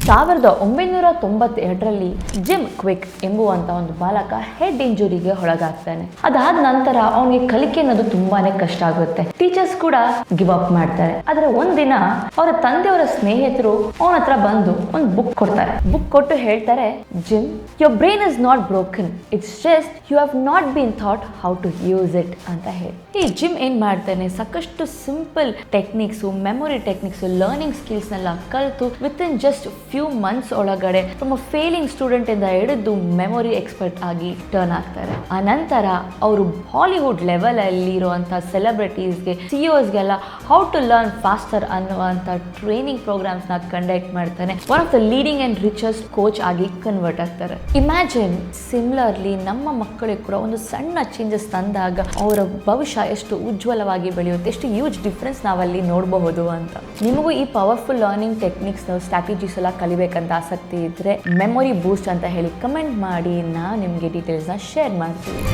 1992ರಲ್ಲಿ gym quick ಎಂಬುವಂತ ಒಂದು ಬಾಲಕ head ಇಂಜುರಿಗೆ ಒಳಗಾಗ್ತಾನೆ. ಅದಾದ ನಂತರ ಅವನಿಗೆ ಕಲಿಕೆ ಅನ್ನೋದು ತುಂಬಾನೇ ಕಷ್ಟ ಆಗುತ್ತೆ. ಟೀಚರ್ಸ್ ಕೂಡ ಗಿವ್ ಅಪ್ ಮಾಡ್ತಾರೆ. ಆದ್ರೆ ಒಂದಿನ ಅವರ ತಂದೆಯವರ ಸ್ನೇಹಿತರು ಅವನ ಹತ್ರ ಬಂದು ಒಂದು ಬುಕ್ ಕೊಡ್ತಾರೆ. ಬುಕ್ ಕೊಟ್ಟು ಹೇಳ್ತಾರೆ, Jim, your brain is not broken, it's just you have not been thought how to use it ಅಂತ ಹೇಳಿ. ಈ ಜಿಮ್ ಏನ್ ಮಾಡ್ತಾನೆ, ಸಾಕಷ್ಟು simple techniques, memory techniques, learning skills ನೆಲ್ಲ ಕಲಿತು with in just few months ಒಳಗಡೆ ಫ್ರಮ್ ಅ ಫೇಲಿಂಗ್ ಸ್ಟೂಡೆಂಟ್ ಇಂದ ಹಿಡಿದು ಮೆಮೊರಿ ಎಕ್ಸ್ಪರ್ಟ್ ಆಗಿ ಟರ್ನ್ ಆಗ್ತಾರೆ. ಆ ನಂತರ ಅವರು ಹಾಲಿವುಡ್ ಲೆವೆಲ್ ಅಲ್ಲಿ ಇರುವಂತಹ ಸೆಲೆಬ್ರಿಟೀಸ್ಗೆ, ಸಿಇಒಸ್ಗೆಲ್ಲ ಹೌ ಟು ಲರ್ನ್ ಫಾಸ್ಟರ್ ಅನ್ನುವಂಥ ಟ್ರೈನಿಂಗ್ ಪ್ರೋಗ್ರಾಮ್ಸ್ ನ ಕಂಡಕ್ಟ್ ಮಾಡ್ತಾನೆ. One of the leading and richest coach ಆಗಿ ಕನ್ವರ್ಟ್ ಆಗ್ತಾರೆ. ಇಮ್ಯಾಜಿನ್ ಸಿಮಿಲರ್ಲಿ ನಮ್ಮ ಮಕ್ಕಳಿಗೆ ಕೂಡ ಒಂದು ಸಣ್ಣ ಚೇಂಜಸ್ ತಂದಾಗ ಅವರ ಭವಿಷ್ಯ ಎಷ್ಟು ಉಜ್ವಲವಾಗಿ ಬೆಳೆಯುತ್ತೆ, ಎಷ್ಟು ಹ್ಯೂಜ್ ಡಿಫ್ರೆನ್ಸ್ ನಾವಲ್ಲಿ ನೋಡಬಹುದು ಅಂತ. ನಿಮಗೂ ಈ ಪವರ್ಫುಲ್ ಲರ್ನಿಂಗ್ ಟೆಕ್ನಿಕ್ಸ್ ಸ್ಟ್ರಾಟಜೀಸ್ ಎಲ್ಲ ಕಲಿಬೇಕಂತ ಆಸಕ್ತಿ ಇದ್ರೆ ಮೆಮೊರಿ ಬೂಸ್ಟ್ ಅಂತ ಹೇಳಿ ಕಮೆಂಟ್ ಮಾಡಿ, ನಾನು ನಿಮಗೆ ಡೀಟೇಲ್ಸ್ನ ಶೇರ್ ಮಾಡ್ತೀನಿ.